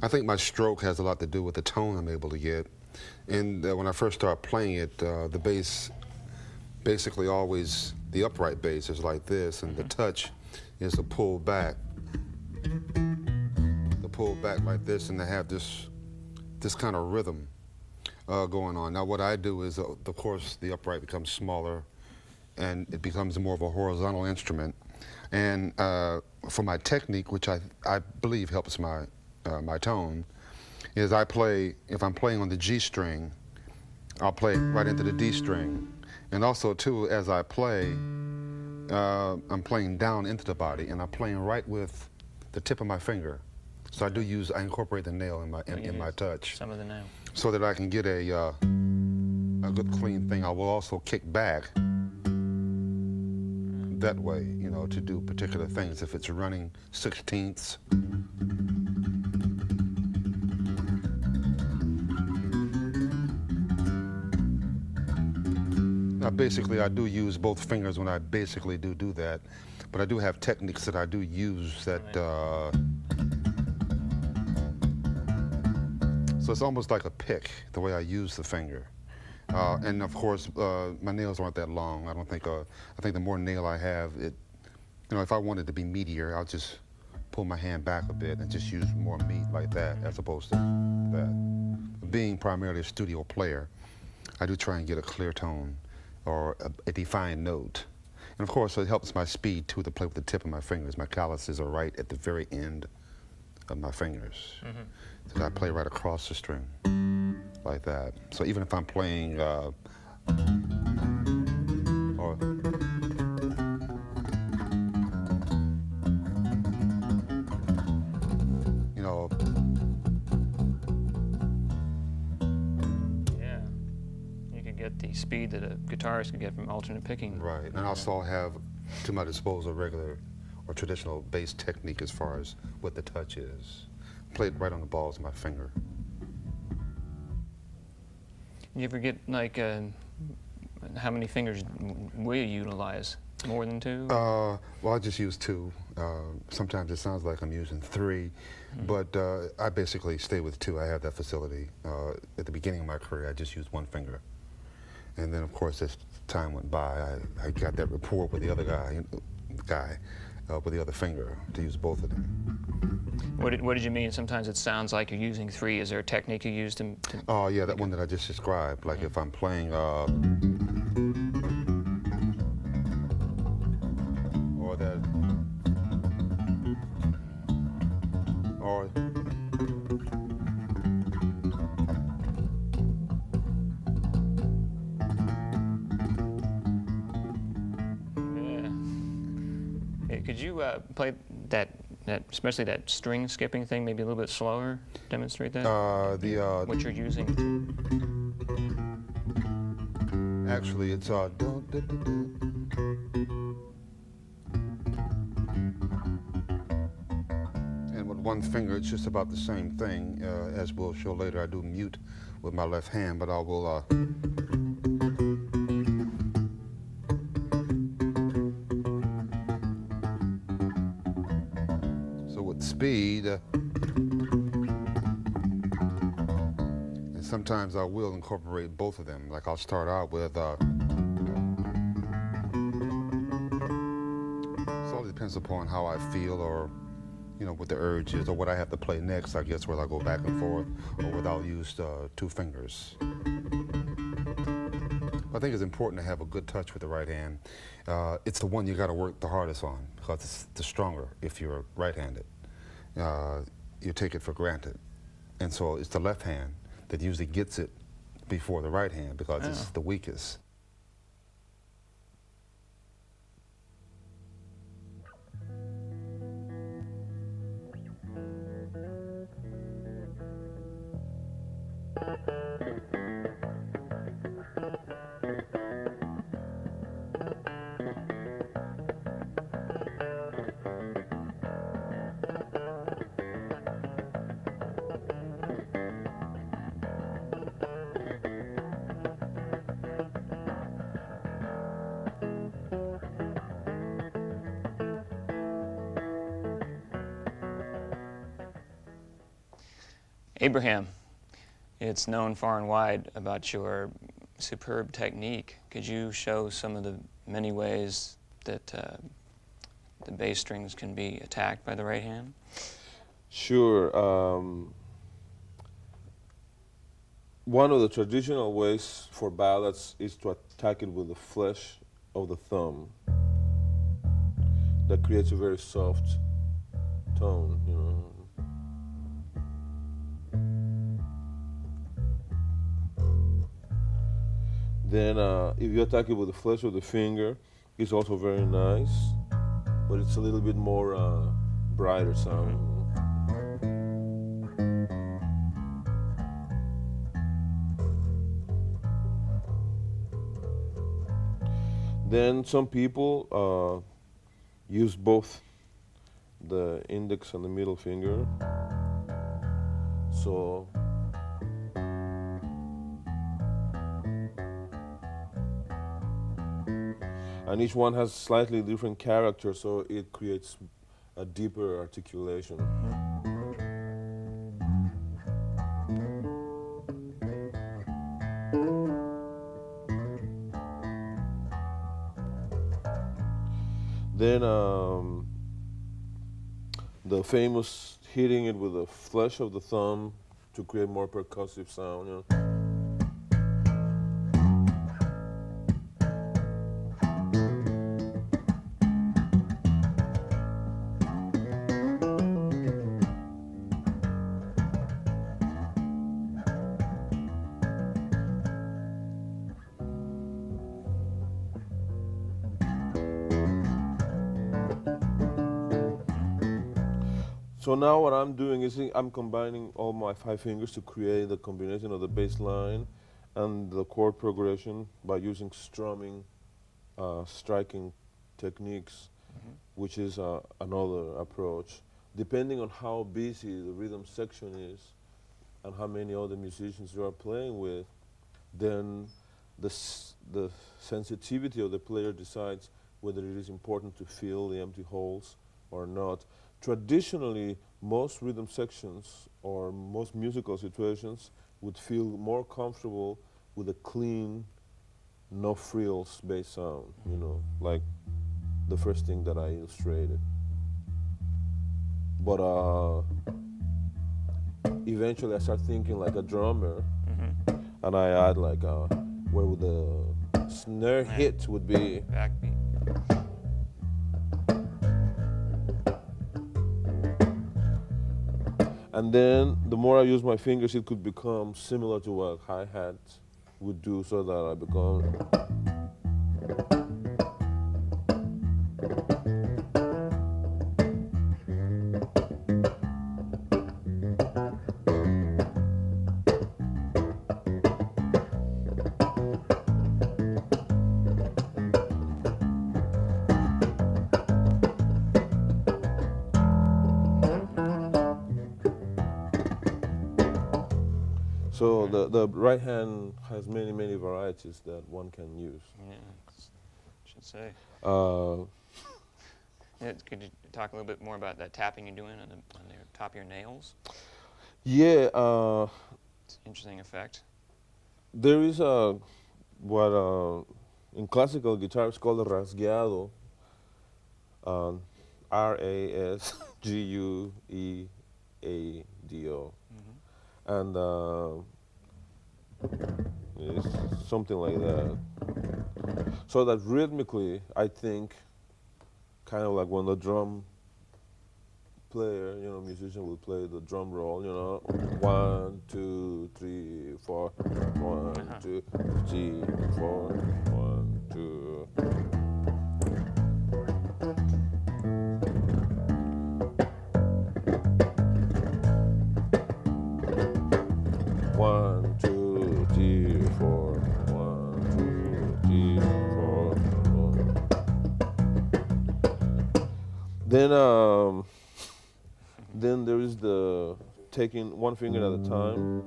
I think my stroke has a lot to do with the tone I'm able to get. And when I first started playing it, the bass, basically always, the upright bass is like this, and the touch is the pull back. The pull back like this, and they have this kind of rhythm going on. Now what I do is, of course, the upright becomes smaller, and it becomes more of a horizontal instrument. And for my technique, which I believe helps my my tone, is I play, if I'm playing on the G string, I'll play right into the D string. And also too, as I play, I'm playing down into the body, and I'm playing right with the tip of my finger. So I incorporate the nail in my touch. Some of the nail. So that I can get a good clean thing. I will also kick back that way, you know, to do particular things. If it's running 16ths, now basically I do use both fingers when I basically do that, but I do have techniques that I do use that, so it's almost like a pick, the way I use the finger. And of course, my nails aren't that long. I think the more nail I have, you know, if I wanted to be meatier, I'll just pull my hand back a bit and just use more meat like that as opposed to that. Being primarily a studio player, I do try and get a clear tone or a defined note. And of course, it helps my speed too to play with the tip of my fingers. My calluses are right at the very end of my fingers. So I play right across the string like that. So even if I'm playing, or you know, Yeah. You could get the speed that a guitarist could get from alternate picking. right. And I also have to my disposal regular or traditional bass technique as far as what the touch is. Play it right on the balls of my finger. You ever get like how many fingers will you utilize? More than two? Well, I just use two. Sometimes it sounds like I'm using three, but I basically stay with two. I have that facility. At the beginning of my career, I just used one finger. And then, of course, as time went by, I got that rapport with the other guy, with the other finger, to use both of them. What did you mean? Sometimes it sounds like you're using three. Is there a technique you use to Oh, yeah, that one that I just described. Like if I'm playing, or that, or Yeah. Hey, could you play that, especially that string skipping thing, maybe a little bit slower? Demonstrate that. What you're using. actually it's and with one finger it's just about the same thing. As we'll show later, I do mute with my left hand, but I will so with speed, and sometimes I will incorporate both of them. Like I'll start out with so it depends upon how I feel, or you know, what the urge is, or what I have to play next, I guess, whether I go back and forth or whether I'll use two fingers. I think it's important to have a good touch with the right hand. It's the one you got to work the hardest on, because it's the stronger if you're right-handed. You take it for granted. And so it's the left hand that usually gets it before the right hand, because it's the weakest. Abraham, it's known far and wide about your superb technique. Could you show some of the many ways that the bass strings can be attacked by the right hand? Sure. One of the traditional ways for ballads is to attack it with the flesh of the thumb. That creates a very soft tone, you know. Then if you attack it with the flesh of the finger, it's also very nice, but it's a little bit more brighter sound. Then some people use both the index and the middle finger. So and each one has slightly different character, so it creates a deeper articulation. Then the famous hitting it with the flesh of the thumb to create more percussive sound. You know. So now what I'm doing is I'm combining all my 5 fingers to create the combination of the bass line and the chord progression by using strumming, striking techniques, which is another approach. Depending on how busy the rhythm section is and how many other musicians you are playing with, then the sensitivity of the player decides whether it is important to fill the empty holes or not. Traditionally, most rhythm sections or most musical situations would feel more comfortable with a clean, no frills bass sound, you know, like the first thing that I illustrated. But eventually I start thinking like a drummer, and I add like where would the snare hit would be. Backbeat. And then the more I use my fingers, it could become similar to what hi-hat would do, so that I become. So the right hand has many, many varieties that one can use. Yeah, should say. Yeah, could you talk a little bit more about that tapping you're doing on the top of your nails? Yeah, it's an interesting effect. There is what in classical guitar is called a rasgueado. R-A-S-G-U-E-A-D-O. And it's something like that. So that rhythmically, I think, kind of like when the drum player, you know, musician will play the drum roll, you know, 1, 2, 3, 4, 1, 2, 3, 4, 1, 2. Then there is the taking one finger at a time.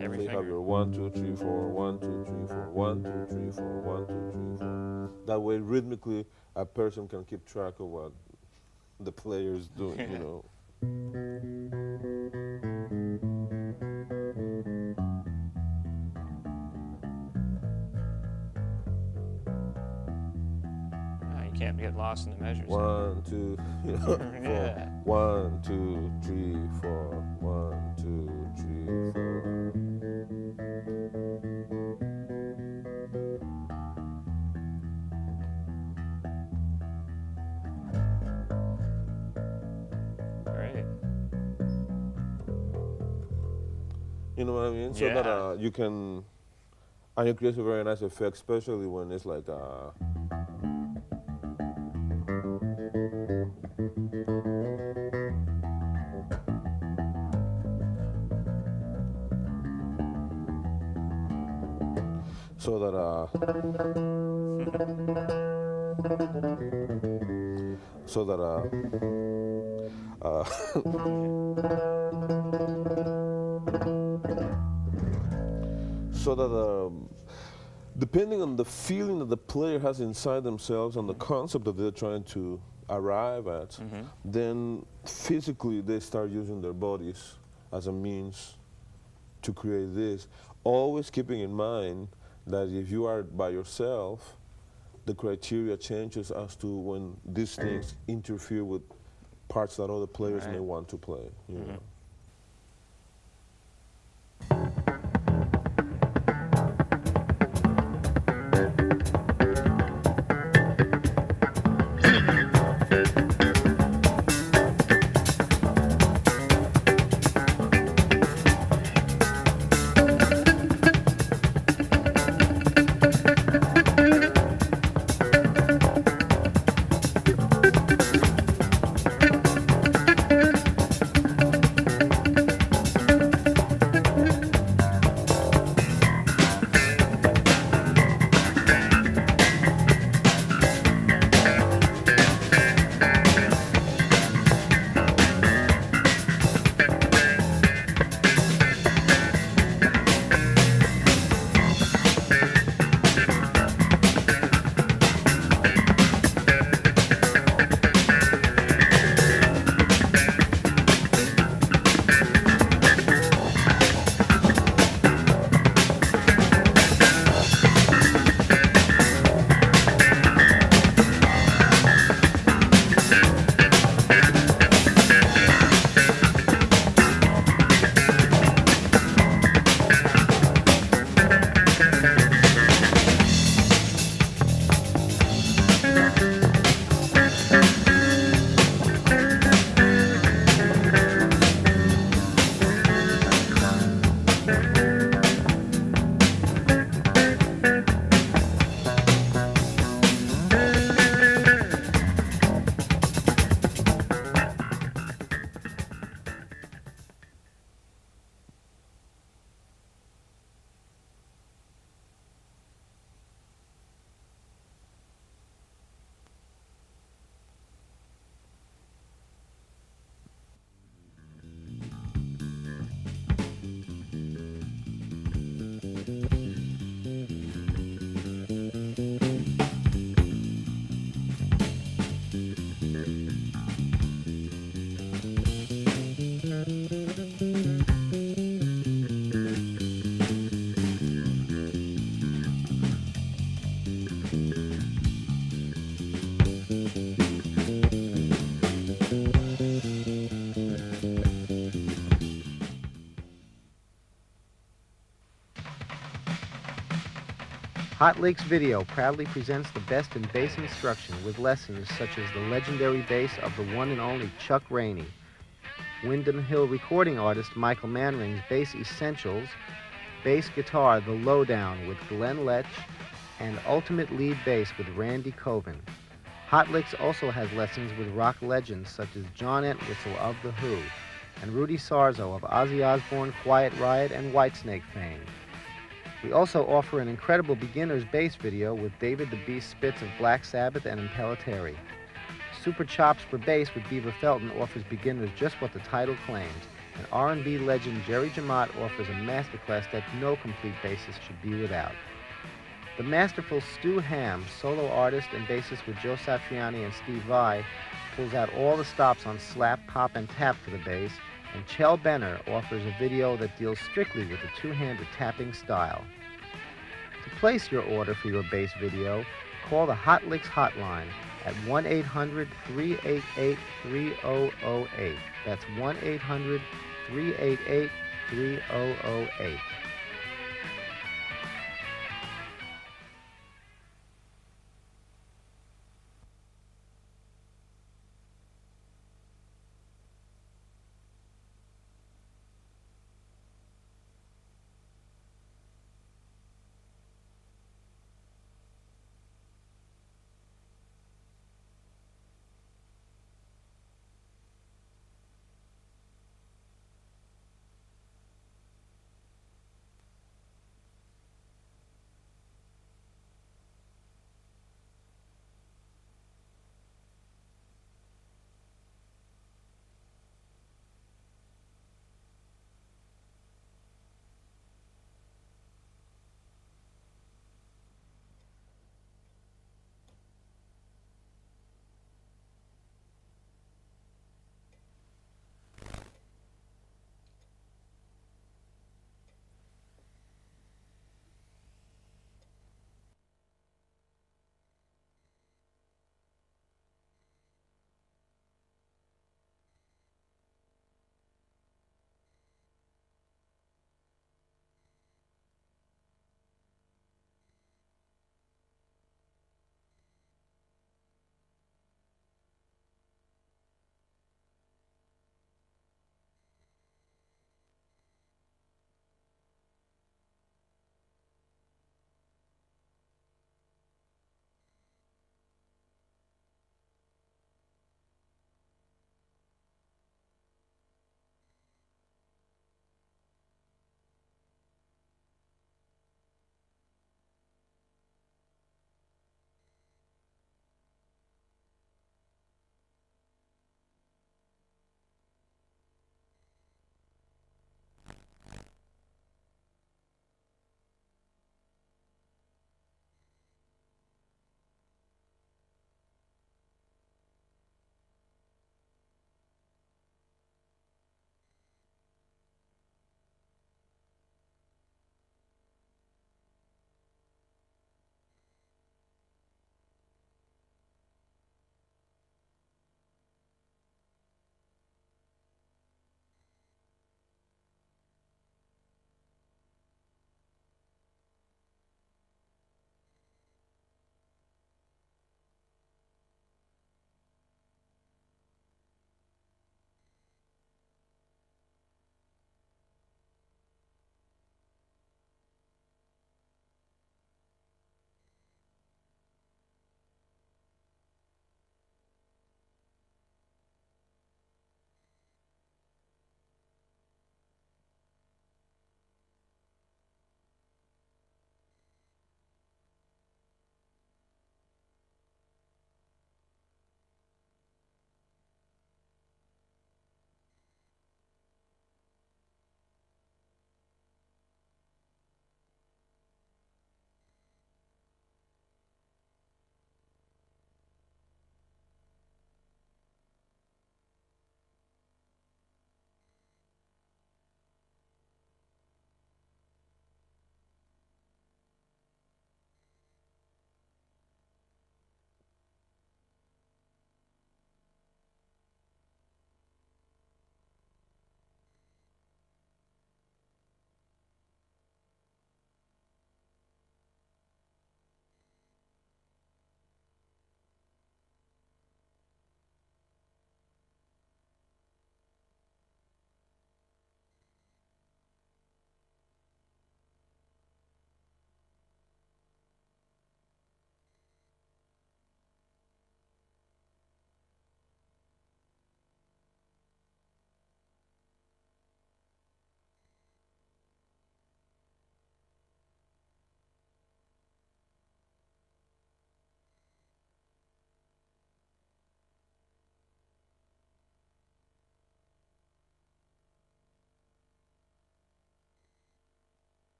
Every they finger. have your 1, 2, 3, 4, 1, 2, 3, 4, 1, 2, 3, 4, 1, 2, 3, 4. That way, rhythmically, a person can keep track of what the player is doing, you know. You can't get lost in the measures. 1, 2, you know, 4. Yeah. 1, 2, 3, 4. 1, 2, 3, 4. Great. You know what I mean? So that Yeah. you can, and it creates a very nice effect, especially when it's like so that so that so that depending on the feeling that the player has inside themselves and the concept that they're trying to arrive at, then physically they start using their bodies as a means to create this. Always keeping in mind that if you are by yourself, the criteria changes as to when these things interfere with parts that other players may want to play. You know? Hot Licks Video proudly presents the best in bass instruction with lessons such as the legendary bass of the one and only Chuck Rainey, Windham Hill recording artist Michael Manring's Bass Essentials, bass guitar The Lowdown with Glenn Lech, and ultimate lead bass with Randy Coven. Hot Licks also has lessons with rock legends such as John Entwistle of The Who, and Rudy Sarzo of Ozzy Osbourne, Quiet Riot, and Whitesnake fame. We also offer an incredible beginner's bass video with David the Beast Spitz of Black Sabbath and Impellitteri. Super Chops for Bass with Beaver Felton offers beginners just what the title claims, and R&B legend Jerry Jamot offers a masterclass that no complete bassist should be without. The masterful Stu Ham, solo artist and bassist with Joe Satriani and Steve Vai, pulls out all the stops on slap, pop, and tap for the bass, and Chell Benner offers a video that deals strictly with the two-handed tapping style. To place your order for your bass video, call the Hot Licks hotline at 1-800-388-3008. That's 1-800-388-3008.